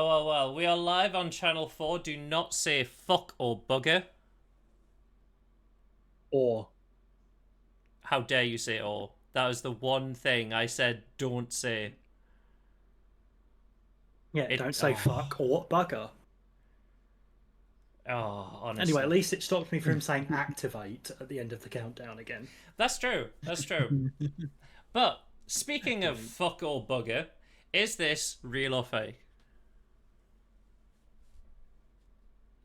Well. We are live on Channel 4. Do not say fuck or bugger. Or How dare you say or? That was the one thing I said don't say. yeah, It. don't say Oh. fuck or bugger. Oh, Anyway, at honestly. least it stopped me from saying activate at the end of the countdown again. That's true. That's true. But, speaking of Brilliant. fuck or bugger, is this real or fake?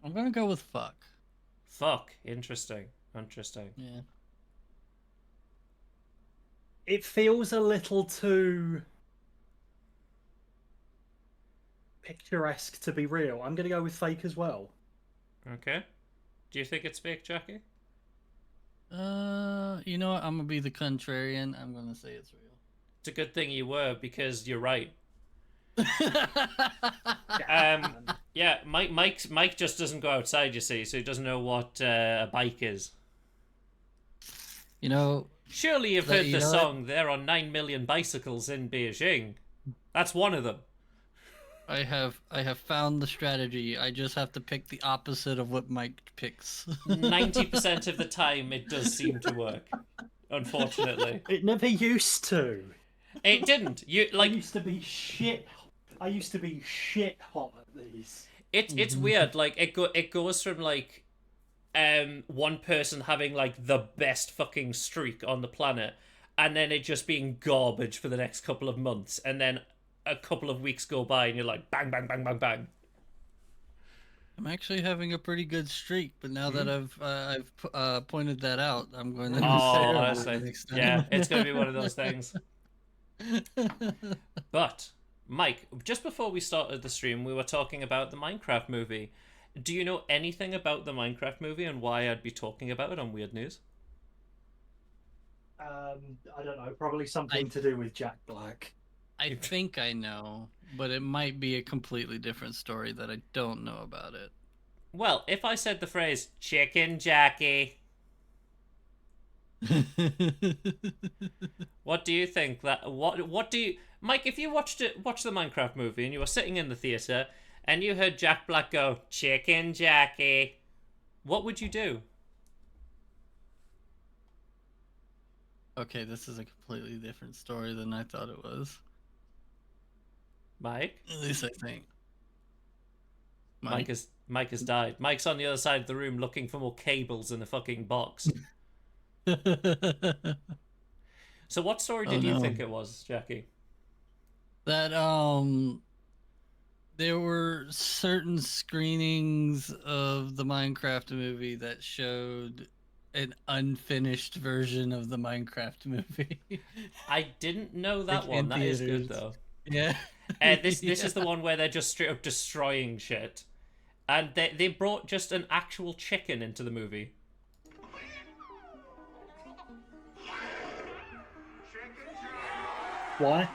I'm gonna go with fuck. Fuck. Interesting. Interesting. Yeah. It feels a little too picturesque to be real. I'm going to go with fake as well. Okay. Do you think it's fake, Jackie? You know what? I'm gonna be the contrarian. I'm gonna say it's real. It's a good thing you were, because you're right. Yeah. Yeah, Mike just doesn't go outside, you see, so he doesn't know what a bike is. You know, Surely you've But heard you the know what? song, there are 9 million bicycles in Beijing. That's one of them. I have found the strategy. I just have to pick the opposite of what Mike picks. 90% of the time, it does seem to work. Unfortunately. It never used to. It didn't. You, I like, used to be shit. I used to be shit hot at these. it's weird. Like, it goes from, like, one person having, like, the best fucking streak on the planet, and then it just being garbage for the next couple of months, and then a couple of weeks go by and you're like bang bang bang bang bang. I'm actually having a pretty good streak, but now that I've pointed that out, I'm going to Oh, say it honestly, next time. yeah, it's gonna be one of those things. But Mike, just before we started the stream, we were talking about the Minecraft movie. Do you know anything about the Minecraft movie and why I'd be talking about it on Weird News? I don't know. Probably something to do with Jack Black. I think I know, but it might be a completely different story that I don't know about it. Well, if I said the phrase "Chicken Jackie," what do you think that? What do you, Mike? If you watched the Minecraft movie, and you were sitting in the theater, and you heard Jack Black go "Chicken Jackie," what would you do? Okay, this is a completely different story than I thought it was. Mike? At least I think. Mike has died. Mike's on the other side of the room looking for more cables in the fucking box. So what story did you think it was, Jackie? That there were certain screenings of the Minecraft movie that showed an unfinished version of the Minecraft movie. I didn't know that Like, one. in That is good theaters. though. Yeah. This is the one where they're just straight up destroying shit, and they brought just an actual chicken into the movie. Why?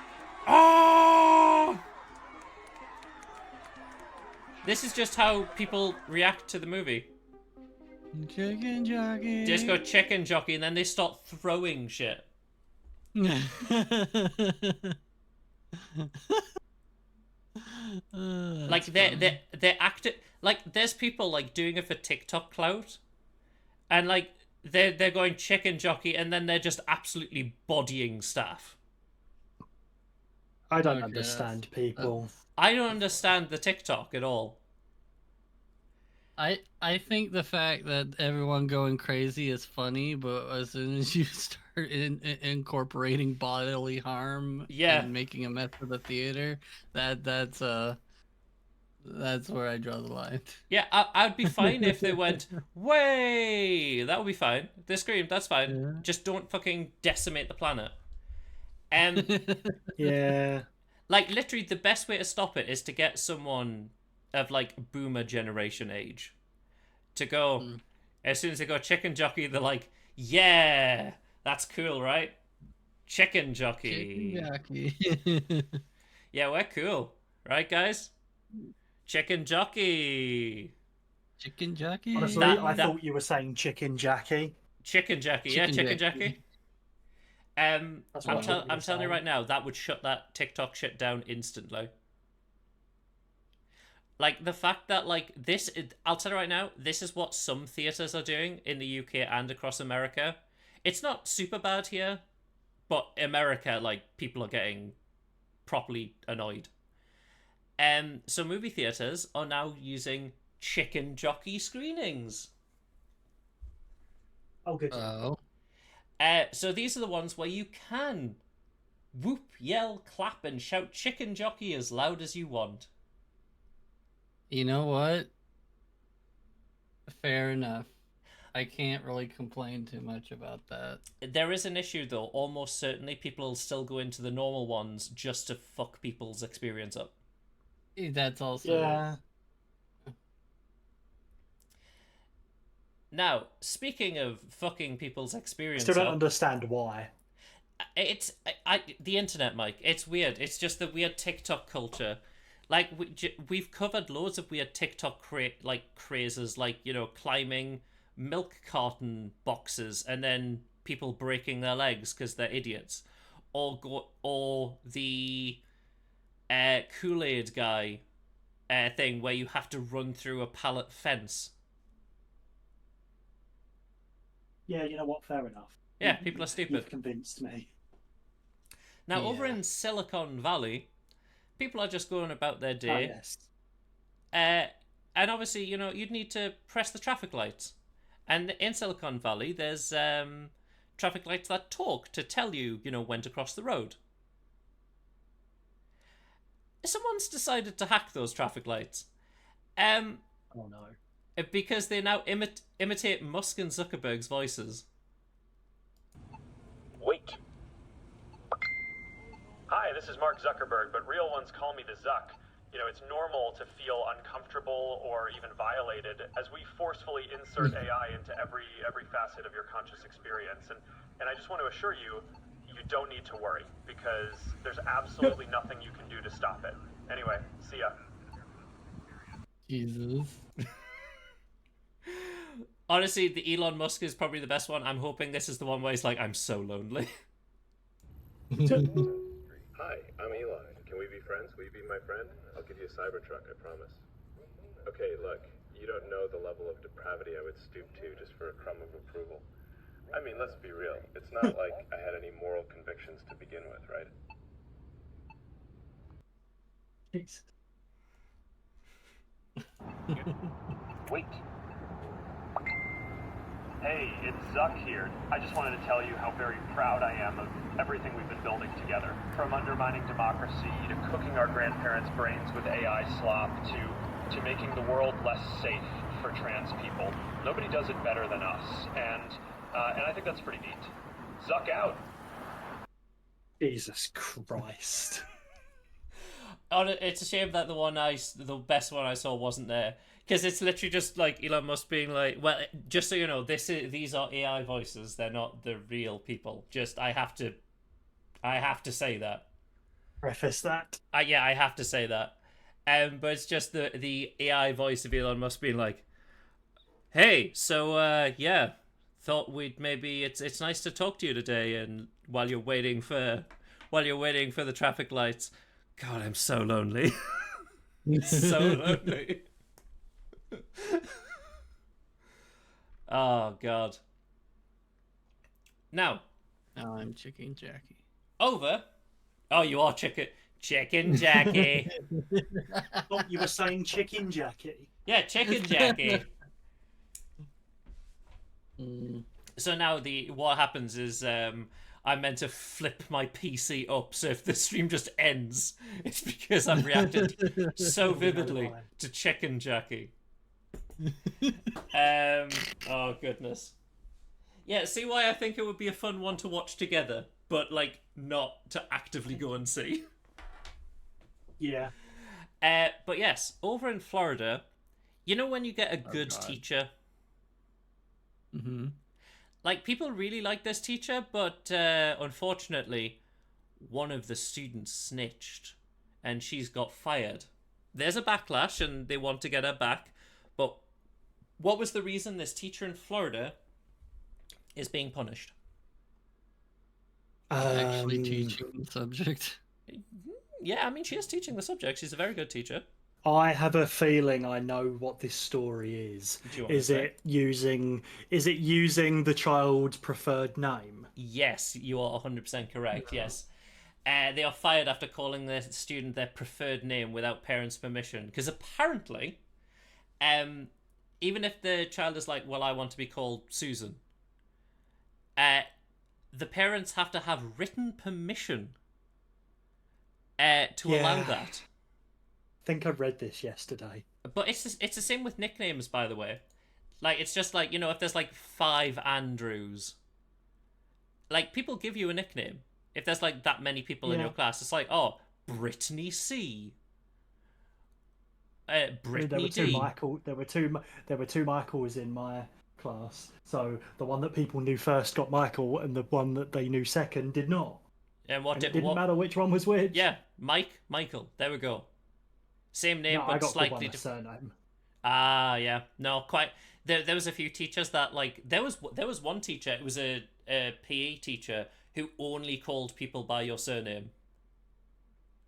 Oh! This is just how people react to the movie. Chicken jockey. They just go chicken jockey, and then they start throwing shit. Like they're acting like there's people like doing it for TikTok clout, and like they're going chicken jockey, and then they're just absolutely bodying staff. I don't Okay, understand people. I don't understand the TikTok at all. I think the fact that everyone going crazy is funny, but as soon as you start incorporating bodily harm Yeah. and making a mess of the theater, that's where I draw the line. Yeah, I'd be fine if they went, way! That would be fine. They screamed, that's fine. Yeah. Just don't fucking decimate the planet. Yeah. Like, literally, the best way to stop it is to get someone of, like, boomer generation age to go, as soon as they go chicken jockey, they're like, yeah, that's cool, right? Chicken jockey. Chicken jockey. Yeah, we're cool. Right, guys? Chicken jockey. Chicken jockey. Honestly, I thought you were saying chicken Jackie. Chicken Jackie, yeah, chicken Jackie. I'm telling you saying. right now, that would shut that TikTok shit down instantly. Like the fact that like this, I'll tell you right now, this is what some theaters are doing in the UK and across America. It's not super bad here, but America, like people are getting properly annoyed. So movie theaters are now using chicken jockey screenings. Oh, good. Oh, So these are the ones where you can whoop, yell, clap, and shout chicken jockey as loud as you want. you know what? Fair enough. I can't really complain too much about that. There is an issue though. Almost certainly, people will still go into the normal ones just to fuck people's experience up. That's also Yeah. Now, speaking of fucking people's experience Still don't up, understand why. it's the internet, Mike. It's weird. It's just the weird TikTok culture. Like we've covered loads of weird TikTok crazes, like climbing milk carton boxes and then people breaking their legs because they're idiots, or the Kool-Aid guy thing where you have to run through a pallet fence. Yeah, you know what? Fair enough. Yeah, people are stupid. You've convinced me. Now, over Yeah. in Silicon Valley, people are just going about their Oh, day. yes. And obviously, you'd need to press the traffic lights. And in Silicon Valley, there's traffic lights that talk to tell you, when to cross the road. Someone's decided to hack those traffic lights. Oh no. Because they now imitate Musk and Zuckerberg's voices. Wait. Hi, this is Mark Zuckerberg, but real ones call me the Zuck. It's normal to feel uncomfortable or even violated as we forcefully insert AI into every facet of your conscious experience. And I just want to assure you, you don't need to worry, because there's absolutely nothing you can do to stop it. Anyway, see ya. Jesus. Honestly, the Elon Musk is probably the best one. I'm hoping this is the one where he's like, I'm so lonely. Hi, I'm Elon. Can we be friends? Will you be my friend? I'll give you a Cybertruck, I promise. Okay, look, you don't know the level of depravity I would stoop to just for a crumb of approval. I mean, let's be real. It's not like I had any moral convictions to begin with, right? Jesus. Wait. Hey, it's Zuck here. I just wanted to tell you how very proud I am of everything we've been building together. From undermining democracy, to cooking our grandparents' brains with AI slop, to making the world less safe for trans people. Nobody does it better than us, and I think that's pretty neat. Zuck out. Jesus Christ. It's a shame that the best one I saw wasn't there. Because it's literally just like Elon Musk being like, well, just so you know, these are AI voices. They're not the real people. Just, I have to say that. Preface that. Yeah, I have to say that. But it's just the AI voice of Elon Musk being like, hey, so, yeah, thought it's nice to talk to you today. And while you're waiting for the traffic lights, God, I'm so lonely. So lonely. Oh God. Now, I'm Chicken Jackie. over. Oh, you are Chicken Jackie. Oh, you were saying Chicken Jackie. Yeah, Chicken Jackie. Mm. So now what happens is I'm meant to flip my PC up, so if the stream just ends, it's because I've reacted so vividly to Chicken Jackie. Oh goodness. Yeah, see why I think it would be a fun one to watch together, but like not to actively go and see. Yeah. But yes, over in Florida, when you get a good God. teacher, Mm-hmm. like people really like this teacher, but unfortunately, one of the students snitched, and she's got fired. There's a backlash, and they want to get her back. But what was the reason this teacher in Florida is being punished? Actually teaching the subject. Yeah, I mean, she is teaching the subject. She's a very good teacher. I have a feeling I know what this story is. Do you want to Is say? it using the child's preferred name? Yes, you are 100% correct. Yes. They are fired after calling their student their preferred name without parents' permission. Because apparently, even if the child is like, well, I want to be called Susan, the parents have to have written permission to allow Yeah. that. I think I read this yesterday. But it's the same with nicknames, by the way. Like, it's just like, if there's like 5 Andrews, like, people give you a nickname. If there's like that many people in Yeah. your class, it's like, oh, Brittany C. Brittany D. There were two Michaels in my class. So the one that people knew first got Michael, and the one that they knew second did not. And what And did it didn't what? matter which one was which. Yeah, Michael. There we go. Same name, No, I but got slightly called by my different. surname. Ah, yeah. No, quite. There was a few teachers that like there was one teacher. It was a PE teacher who only called people by your surname.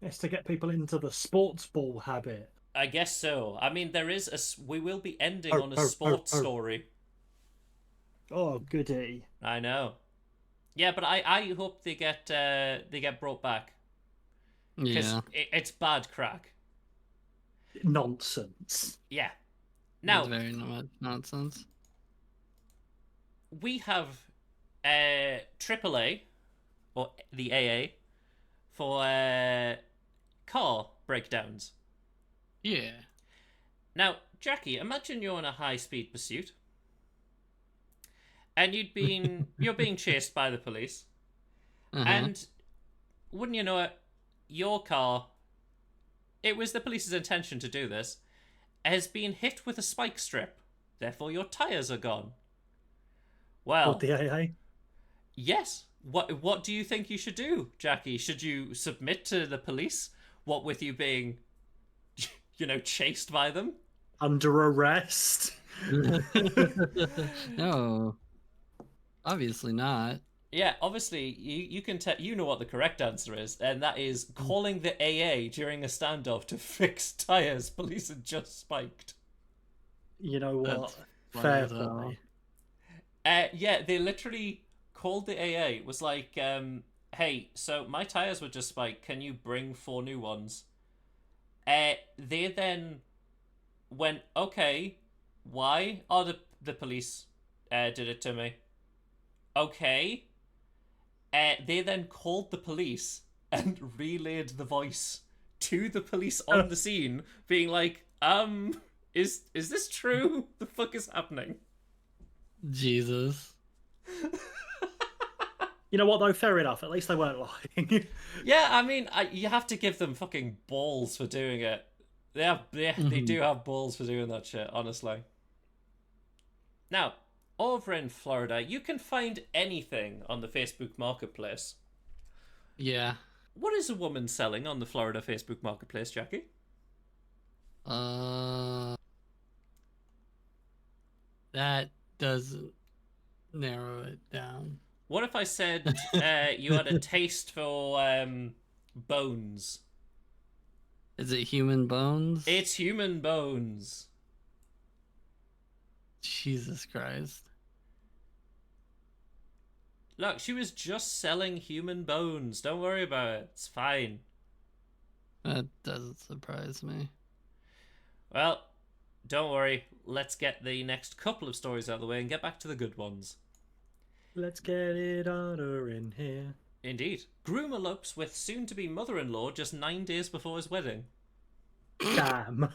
It's to get people into the sports ball habit. I guess so. I mean, we will be ending Oh, on a oh, sports oh, oh. story. Oh, goody. I know. Yeah, but I hope they get brought back because Yeah. it's bad crack. Nonsense. Yeah. It's Now very nonsense. we have AAA or the AA for car breakdowns. Yeah. Now, Jackie, imagine you're in a high-speed pursuit, and you're being chased by the police, Uh-huh. and wouldn't you know it, your car, it was the police's intention to do this, has been hit with a spike strip. Therefore, your tires are gone. Well, What the AA? yes. What do you think you should do, Jackie? Should you submit to the police? What with you being, chased by them? Under arrest. No. Obviously not. Yeah, obviously you can you know what the correct answer is, and that is calling the AA during a standoff to fix tires police had just spiked. You know what? That's funny Fair as hell. play. Yeah, they literally called the AA. It was like, hey, so my tires were just spiked. Can you bring 4 new ones? They then went, okay, why? Oh, the police did it to me. Okay. They then called the police and relayed the voice to the police on the scene, being like, is this true? The fuck is happening? Jesus. You know what though? Fair enough. At least they weren't lying. Yeah, I mean, you have to give them fucking balls for doing it. They do have balls for doing that shit, honestly. Now, over in Florida, you can find anything on the Facebook Marketplace. Yeah. What is a woman selling on the Florida Facebook Marketplace, Jackie? That doesn't narrow it down. What if I said you had a taste for bones? Is it human bones? It's human bones. Jesus Christ. Look, she was just selling human bones. Don't worry about it. It's fine. That doesn't surprise me. Well, don't worry. Let's get the next couple of stories out of the way and get back to the good ones. Let's get it harder in here. Indeed. Groom elopes with soon-to-be mother-in-law just 9 days before his wedding. Damn.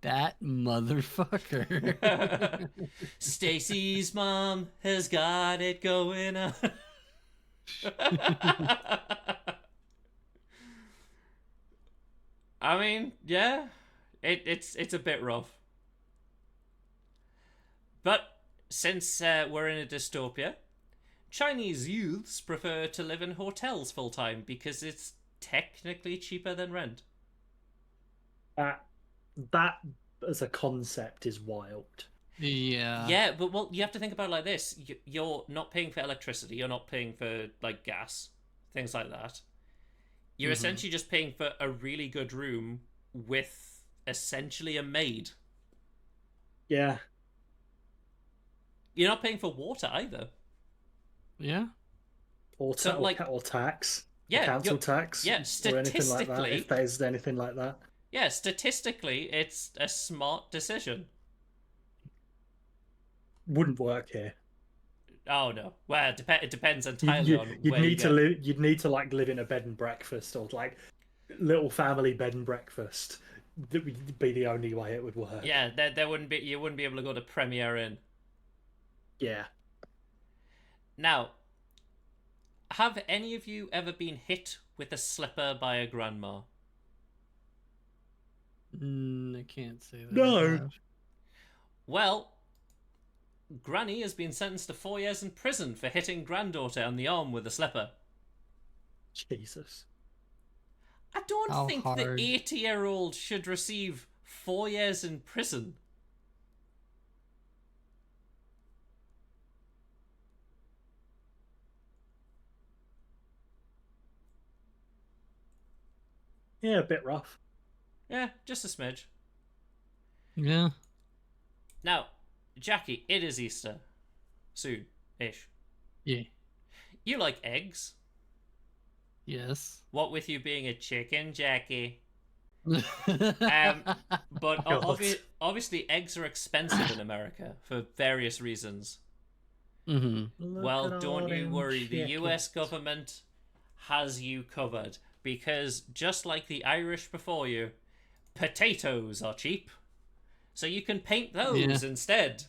That motherfucker. Stacy's mom has got it going on. I mean, yeah, it's a bit rough. But since we're in a dystopia, Chinese youths prefer to live in hotels full time because it's technically cheaper than rent. That as a concept is wild. Yeah. Yeah, but well, you have to think about it like this: you're not paying for electricity, you're not paying for like gas, things like that. You're essentially just paying for a really good room with essentially a maid. Yeah. You're not paying for water either. Yeah. Or, So, like- or tax. Yeah, Council you're- tax. yeah, Or anything like that, statistically- if there's anything like that. Yeah, statistically, it's a smart decision. Wouldn't work here. Oh no. Well, it depends entirely on You'd where you need to get. live. You'd need to like live in a bed and breakfast, or like little family bed and breakfast. That would be the only way it would work. Yeah, there wouldn't be. You wouldn't be able to go to Premier Inn. Yeah. Now, have any of you ever been hit with a slipper by a grandma? I can't say that. No. I have. Well, Granny has been sentenced to 4 years in prison for hitting granddaughter on the arm with a slipper. Jesus. I don't How think hard? the 80-year-old should receive 4 years in prison. Yeah, a bit rough. Yeah, just a smidge. Yeah. Now, Jackie, it is Easter. Soon-ish. Yeah. You like eggs. Yes. What with you being a chicken, Jackie? Um, But God. obviously eggs are expensive in America for various reasons. Well, don't you worry. The US government has you covered because just like the Irish before you, potatoes are cheap. So you can paint those instead.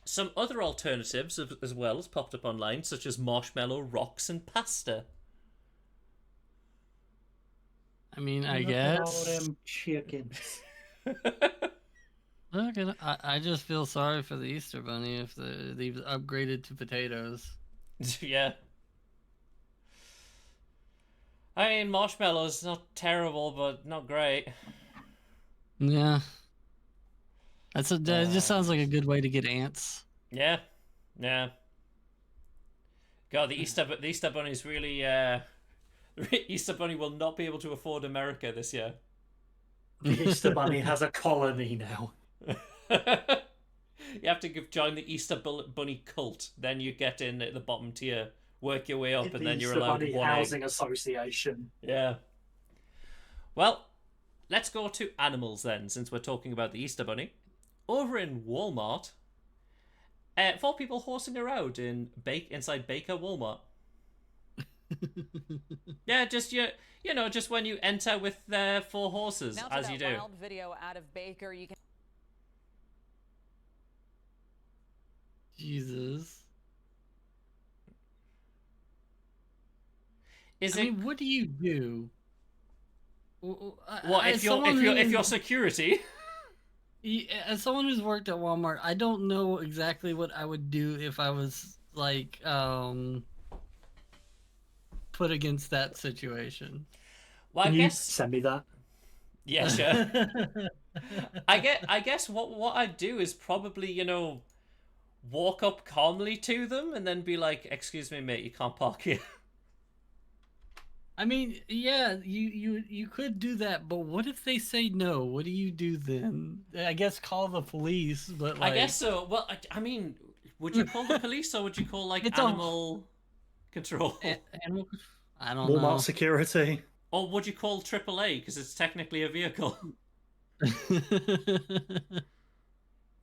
Some other alternatives as well has popped up online, such as marshmallow rocks and pasta. I mean, I All guess. them chickens. Look, I just feel sorry for the Easter Bunny if they've upgraded to potatoes. Yeah. I mean, marshmallows, not terrible, but not great. Yeah. That just sounds like a good way to get ants. Yeah, yeah. God, the Easter Bunny's really. The Easter Bunny will not be able to afford America this year. The Easter Bunny has a colony now. You have to join the Easter Bunny cult. Then you get in at the bottom tier, work your way up, The and then you're Easter allowed Bunny one egg. Housing Association. Yeah. Well, let's go to animals then, since we're talking about the Easter Bunny. Over in Walmart, 4 people horsing around inside Baker Walmart. Yeah, just you know, just when you enter with 4 horses, Now to as that you do. wild video out of Baker. You can Jesus. Is I it mean, what do you do? what As someone if who- you're security? As someone who's worked at Walmart, I don't know exactly what I would do if I was like put against that situation. Well, I Can you guess send me that? yeah, sure. I guess what I'd do is probably, you know, walk up calmly to them and then be like, "Excuse me, mate, you can't park here." I mean, yeah, you could do that, but what if they say no? What do you do then? I guess call the police, but like, I guess so. Well, I mean, would you call the police or would you call like It's a- animal control? animal. I don't Walmart know. security. Or would you call AAA because it's technically a vehicle? The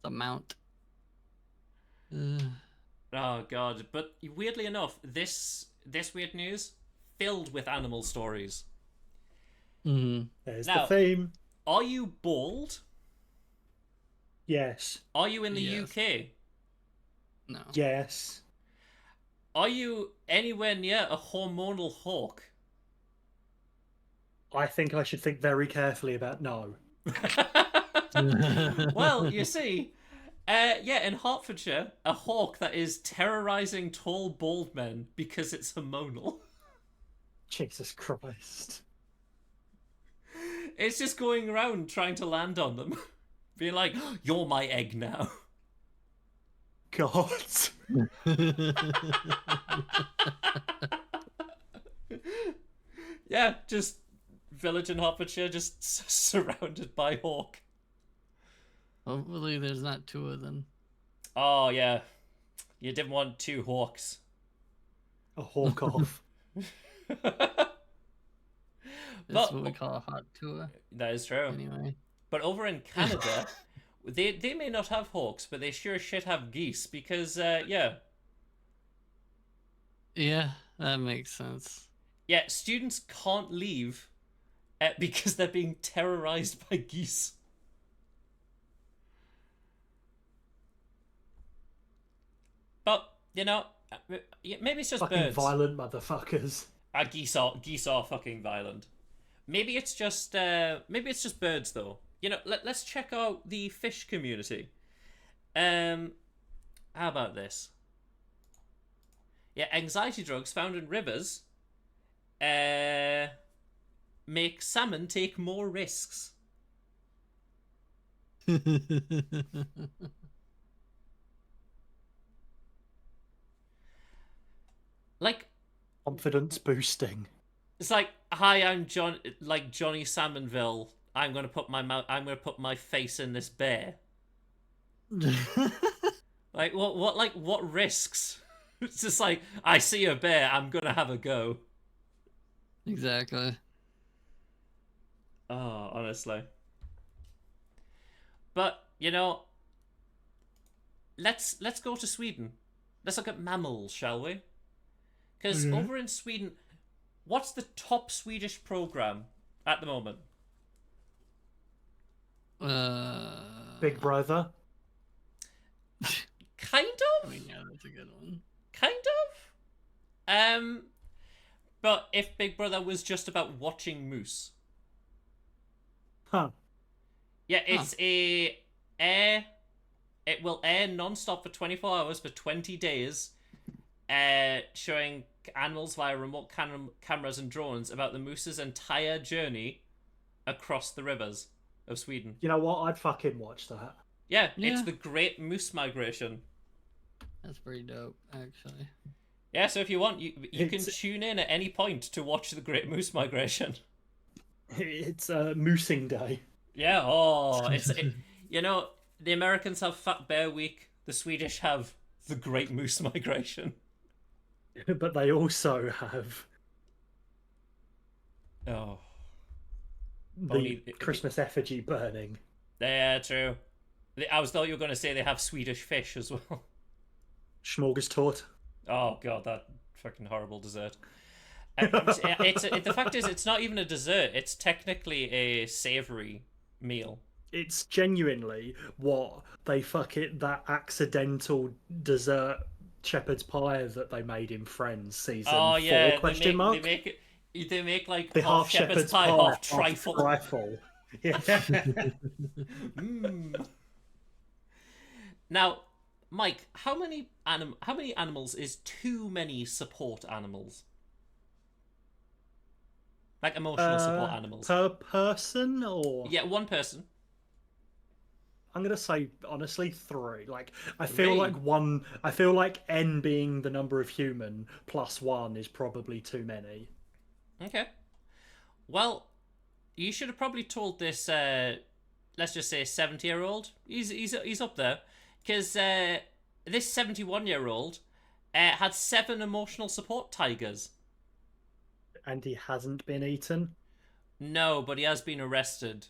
mount. Oh god! But weirdly enough, this weird news filled with animal stories. There's Now- the theme. Are you bald? Yes. Are you in the Yes. UK? No. Yes. Are you anywhere near a hormonal hawk? I think I should think very carefully about no. Well, you see, yeah, in Hertfordshire, a hawk that is terrorizing tall bald men because it's hormonal. Jesus Christ. It's just going around trying to land on them, being like, "You're my egg now." God. Yeah, just village in Hertfordshire, just surrounded by hawk. Hopefully, there's not two of them. Oh yeah, you didn't want two hawks. A hawk off. That's what we call a hot tour. That is true. Anyway. But over in Canada, they may not have hawks, but they sure shit have geese because yeah. Yeah, that makes sense. Yeah, students can't leave because they're being terrorized by geese. But, you know, maybe it's just Fucking birds. violent motherfuckers. Geese are fucking violent. Maybe it's just birds though. You know, let's check out the fish community. How about this? Yeah, anxiety drugs found in rivers make salmon take more risks. Like, Confidence boosting. it's like, hi, I'm Johnny Salmonville. I'm gonna put my face in this bear. Like, what risks? It's just like, I see a bear, I'm gonna have a go. Exactly. Oh, honestly. But, you know, let's go to Sweden. Let's look at mammals, shall we? Because over in Sweden, what's the top Swedish program at the moment? Big Brother. Kind of? Yeah, that's a good one. Kind of? But if Big Brother was just about watching moose. Huh. Yeah, it will air non-stop for 24 hours for 20 days, showing animals via remote cameras and drones about the moose's entire journey across the rivers of Sweden. You know what? I'd fucking watch that. Yeah, Yeah. it's the Great Moose Migration. That's pretty dope, actually. Yeah, so if you want, you can It's- tune in at any point to watch the Great Moose Migration. It's Moosing Day. Yeah, you know, the Americans have Fat Bear Week, the Swedish have the Great Moose Migration. But they also have Oh, the Only- Christmas effigy burning. yeah, true. I thought you were going to say they have Swedish fish as well. Smorgastort. Oh god, that fucking horrible dessert. The fact is, it's not even a dessert. It's technically a savoury meal. It's genuinely what they that accidental dessert shepherd's pie that they made in Friends season 4 question mark. They make like The half shepherd's pie, half trifle. trifle. Yeah. Mm. Now, Mike, how many animals is too many support animals? Like emotional support animals. Per person, or Yeah, one person. I'm gonna say honestly 3. Like I feel 3? like one. I feel like n being the number of human plus 1 is probably too many. Okay. Well, you should have probably told this. Let's just say 70-year-old. He's up there because this 71-year-old had 7 emotional support tigers. And he hasn't been eaten. No, but he has been arrested.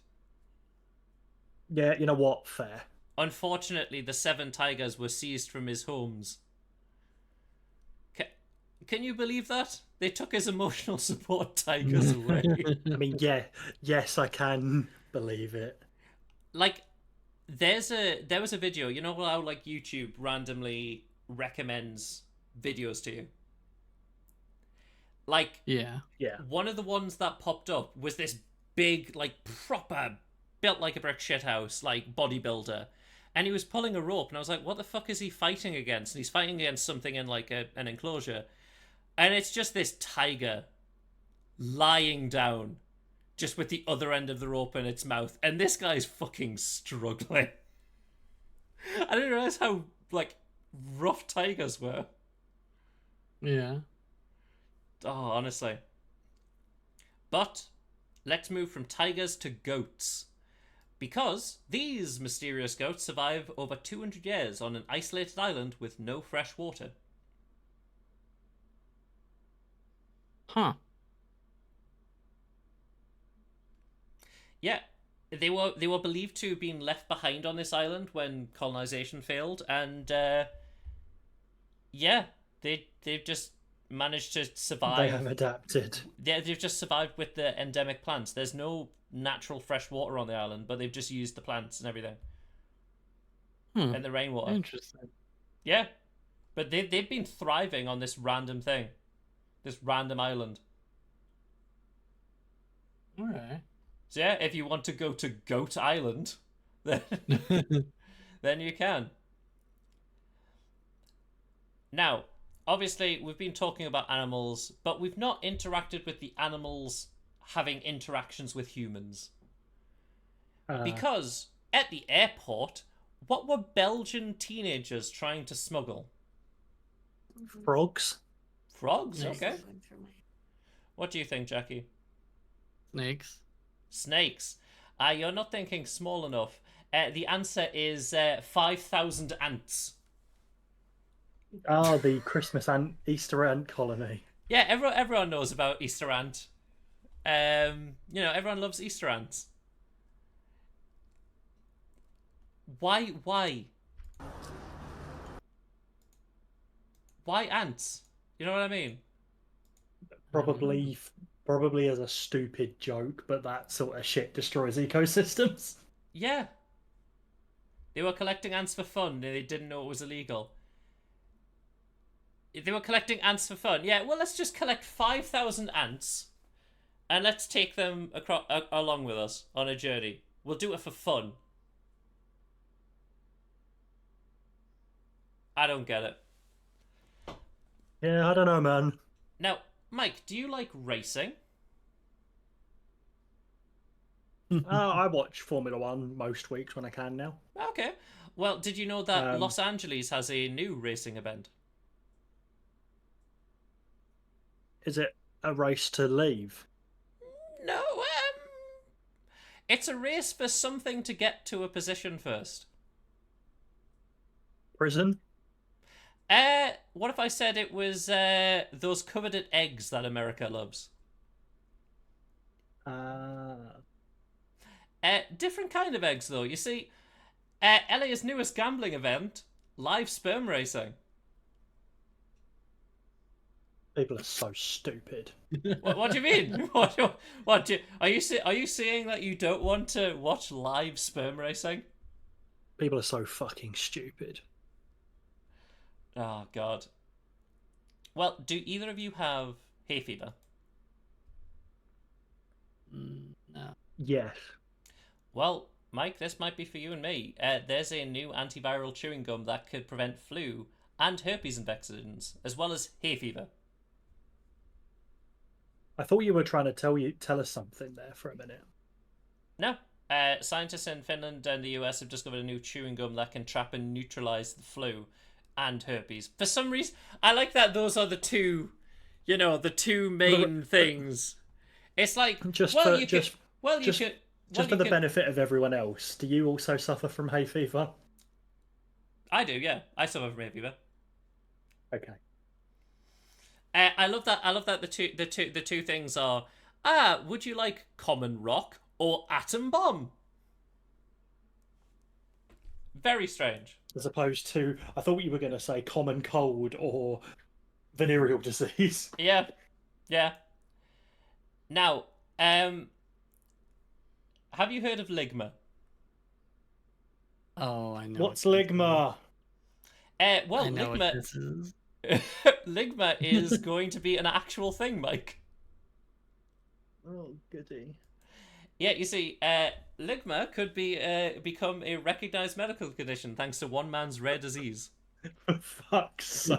Yeah, you know what? Fair. Unfortunately, the 7 tigers were seized from his homes. Can you believe that? They took his emotional support tigers away. I mean, yeah, yes, I can believe it. Like, there was a video. You know how like YouTube randomly recommends videos to you? Like, Yeah. Yeah. one of the ones that popped up was this big, like, proper, built like a brick shithouse, like, bodybuilder. And he was pulling a rope, and I was like, what the fuck is he fighting against? And he's fighting against something in, like, an enclosure. And it's just this tiger lying down, just with the other end of the rope in its mouth. And this guy's fucking struggling. I didn't realize how, like, rough tigers were. Yeah. Oh, honestly. But let's move from tigers to goats. Because these mysterious goats survive over 200 years on an isolated island with no fresh water. Huh. Yeah, they were believed to have been left behind on this island when colonization failed, and yeah, they've just managed to survive. They have adapted. Yeah, they've just survived with the endemic plants. There's no natural fresh water on the island, but they've just used the plants and everything. And the rainwater. Interesting. Yeah. But they've been thriving on this random thing. This random island. Alright. So yeah, if you want to go to Goat Island, then, then you can. Now, obviously, we've been talking about animals, but we've not interacted with the animals having interactions with humans. Because at the airport, what were Belgian teenagers trying to smuggle? Frogs. Frogs? Okay. What do you think, Jackie? Snakes. Snakes. You're not thinking small enough. The answer is 5,000 ants. Ah, the Christmas ant, Easter ant colony. Yeah, everyone knows about Easter ant. Everyone loves Easter ants. Why? Why ants? You know what I mean? Probably as a stupid joke, but that sort of shit destroys ecosystems. Yeah. They were collecting ants for fun and they didn't know it was illegal. They were collecting ants for fun. Yeah, well, let's just collect 5,000 ants and let's take them along with us on a journey. We'll do it for fun. I don't get it. Yeah, I don't know, man. Now, Mike, do you like racing? I watch Formula One most weeks when I can now. Okay. Well, did you know that Los Angeles has a new racing event? Is it a race to leave? No, it's a race for something to get to a position first. Prison? What if I said it was those coveted eggs that America loves? Different kind of eggs, though. You see, LA's newest gambling event, live sperm racing. People are so stupid. What do you mean? Are you saying that you don't want to watch live sperm racing? People are so fucking stupid. Oh God. Well, do either of you have hay fever? No. Yes. Well, Mike, this might be for you and me. There's a new antiviral chewing gum that could prevent flu and herpes infections, as well as hay fever. I thought you were trying to tell us something there for a minute. No. Scientists in Finland and the US have discovered a new chewing gum that can trap and neutralize the flu and herpes. For some reason, I like that those are the two main things. It's like, just for the could... benefit of everyone else, do you also suffer from hay fever? I do, yeah. I suffer from hay fever. Okay. I love that the two things are, would you like common rock or atom bomb? Very strange. As opposed to, I thought you were going to say common cold or venereal disease. Yeah. Now, have you heard of Ligma? Oh, I know. What's Ligma? Well, I know Ligma. what this is. Ligma is going to be an actual thing, Mike. Oh, goody. Yeah, you see, Ligma could become a recognized medical condition thanks to one man's rare disease. For fuck's sake.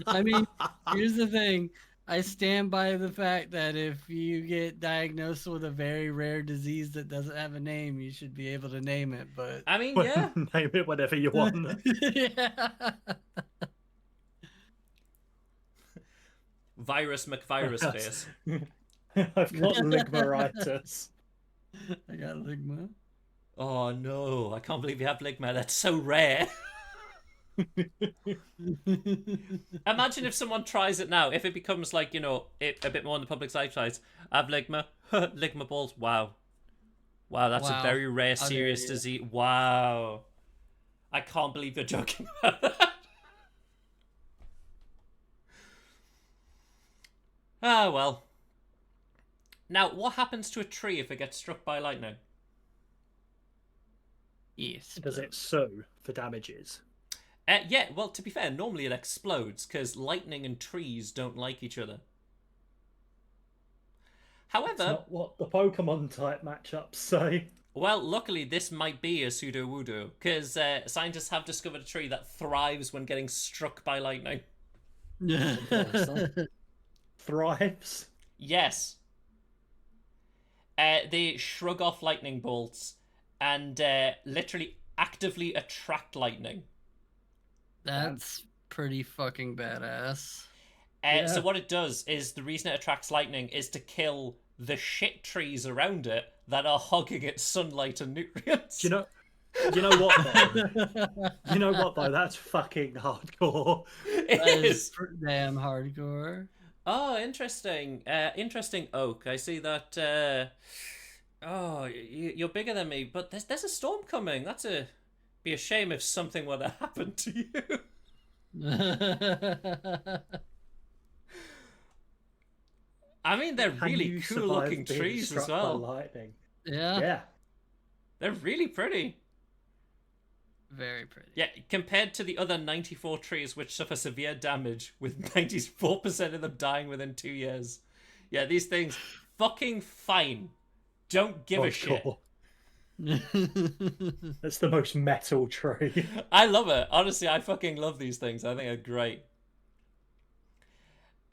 I mean, here's the thing. I stand by the fact that if you get diagnosed with a very rare disease that doesn't have a name, you should be able to name it. But I mean, yeah. Name it whatever you want. Yeah. Virus McVirus face. I've got ligmaritis. I got ligma. Oh no, I can't believe you have ligma. That's so rare. Imagine if someone tries it now. If it becomes like, a bit more on the public side, I have ligma. Ligma balls. Wow. Wow, that's a very rare, serious disease. Wow. I can't believe you're joking about that. Ah, well. Now, what happens to a tree if it gets struck by lightning? Yes. Does it sue for damages? Yeah, well, to be fair, normally it explodes because lightning and trees don't like each other. However, That's not what the Pokemon type matchups say. Well, luckily this might be a Sudowoodo because scientists have discovered a tree that thrives when getting struck by lightning. Thrives? Yes. They shrug off lightning bolts and literally actively attract lightning. That's pretty fucking badass. So what it does is the reason it attracts lightning is to kill the shit trees around it that are hogging its sunlight and nutrients. Do you know what though? You know what though? That's fucking hardcore. It is damn hardcore. Oh, interesting. Interesting oak. I see that. You're bigger than me, but there's a storm coming. Be a shame if something were to happen to you. I mean, they're really cool looking trees as well. Lightning? Yeah. They're really pretty. Very pretty. Yeah, compared to the other 94 trees which suffer severe damage, with 94% of them dying within 2 years. Yeah, these things, fucking fine. Don't give a shit. That's the most metal tree. I love it. Honestly, I fucking love these things. I think they're great.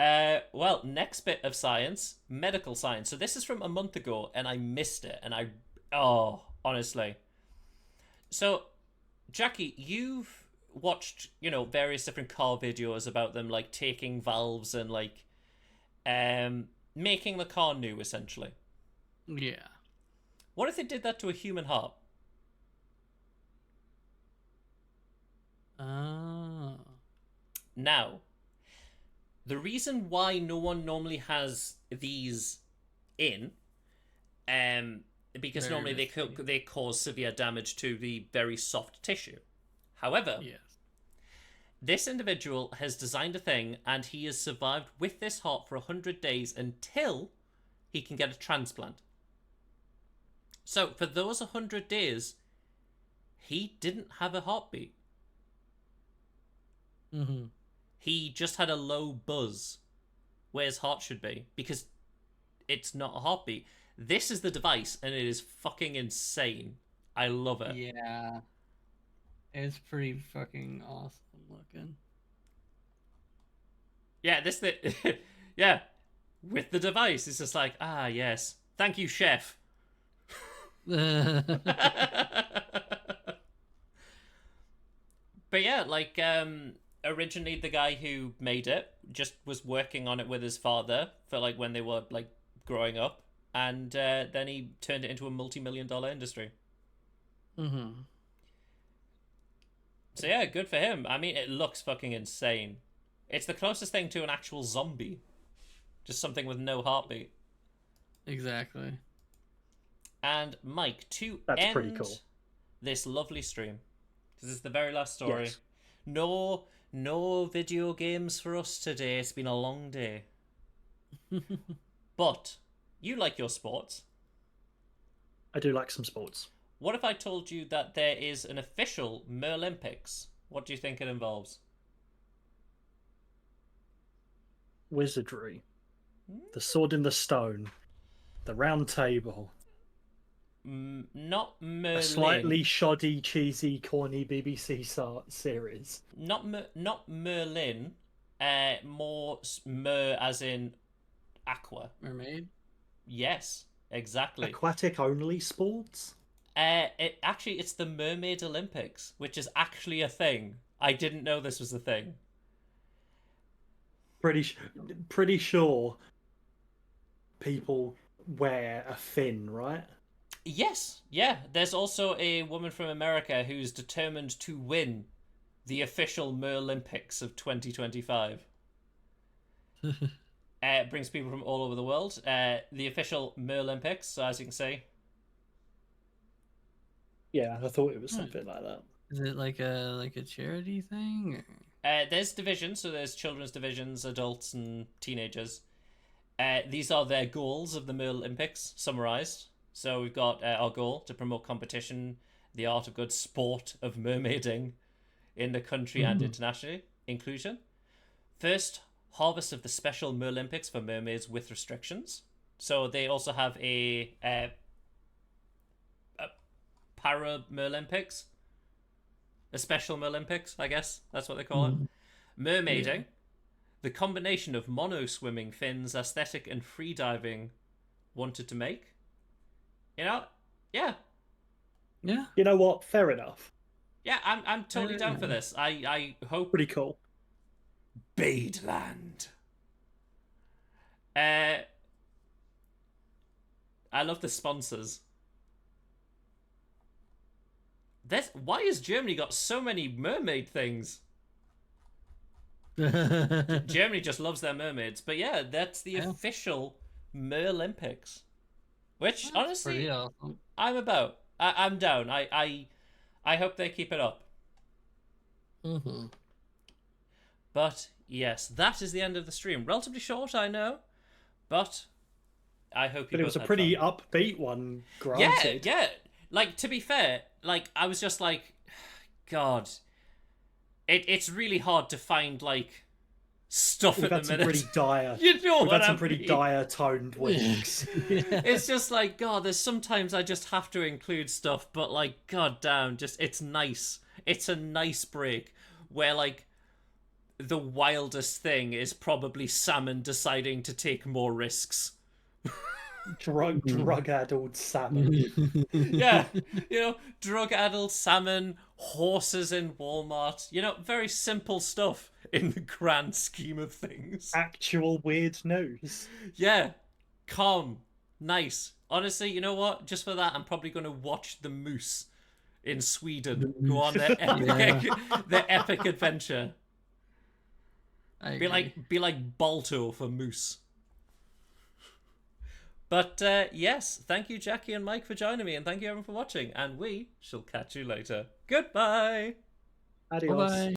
Well, next bit of science, medical science. So this is from a month ago, and I missed it. And honestly. So, Jackie, you've watched, various different car videos about them, like, taking valves and, like, making the car new, essentially. Yeah. What if they did that to a human heart? Now, the reason why no one normally has these in, because normally they cause severe damage to the very soft tissue. However, this individual has designed a thing, and he has survived with this heart for 100 days until he can get a transplant. So, for those 100 days, he didn't have a heartbeat. Mm-hmm. He just had a low buzz where his heart should be, because it's not a heartbeat. This is the device, and it is fucking insane. I love it. Yeah. It's pretty fucking awesome looking. Yeah, yeah. With the device, it's just like, yes. Thank you, chef. But yeah, like, originally the guy who made it just was working on it with his father for, like, when they were, like, growing up, and then he turned it into a multi-million-dollar industry. Mm-hmm. So yeah, good for him. I mean, it looks fucking insane. It's the closest thing to an actual zombie. Just something with no heartbeat. Exactly. And Mike, to That's end pretty cool. this lovely stream, this is the very last story. Yes. No video games for us today. It's been a long day. But you like your sports. I do like some sports. What if I told you that there is an official Merlympics? What do you think it involves? Wizardry. The Sword in the Stone. The Round Table. Not Merlin. A slightly shoddy, cheesy, corny BBC series. Not Merlin. More mer as in aqua. Mermaid? Yes, exactly. Aquatic only sports? It's the Mermaid Olympics, which is actually a thing. I didn't know this was a thing. pretty sure people wear a fin, right? Yes, yeah. There's also a woman from America who's determined to win the official Merlympics of 2025. It brings people from all over the world. The official Merlympics, so as you can see. Yeah, I thought it was something like that. Is it like a charity thing? There's divisions, so there's children's divisions, adults, and teenagers. These are their goals of the Merlympics, summarized. So we've got our goal to promote competition, the art of good sport of mermaiding in the country and internationally. Inclusion. First, harvest of the special Merlympics for mermaids with restrictions. So they also have a para Merlympics. A special Merlympics, I guess. That's what they call it. Mermaiding. Yeah. The combination of mono-swimming, fins, aesthetic, and freediving wanted to make. You know? Yeah. Yeah. You know what? Fair enough. Yeah, I'm totally down for this. I hope... Pretty cool. Badeland. I love the sponsors. Why has Germany got so many mermaid things? Germany just loves their mermaids. But yeah, that's the official Merlympics. Which, that's honestly, awesome. I'm about. I'm down. I hope they keep it up. But yes, that is the end of the stream. Relatively short, I know. But I hope you. But it was a pretty upbeat one, granted. Yeah. Like, to be fair, like, I was just like, God, it's really hard to find, like, stuff at the minute. Some pretty dire. You know We've what had some I pretty mean? dire toned weeks. It's just like, God, there's sometimes I just have to include stuff, but like, God damn, just it's nice. It's a nice break where like the wildest thing is probably salmon deciding to take more risks. Drug-addled salmon. Yeah, you know, drug-addled salmon, horses in Walmart. You know, very simple stuff in the grand scheme of things. Actual weird news. Yeah, calm, nice. Honestly, you know what? Just for that, I'm probably going to watch the moose in Sweden go on their epic adventure. Be like Balto for moose. But yes, thank you, Jackie and Mike, for joining me, and thank you everyone for watching, and we shall catch you later. Goodbye. Adios. Bye-bye.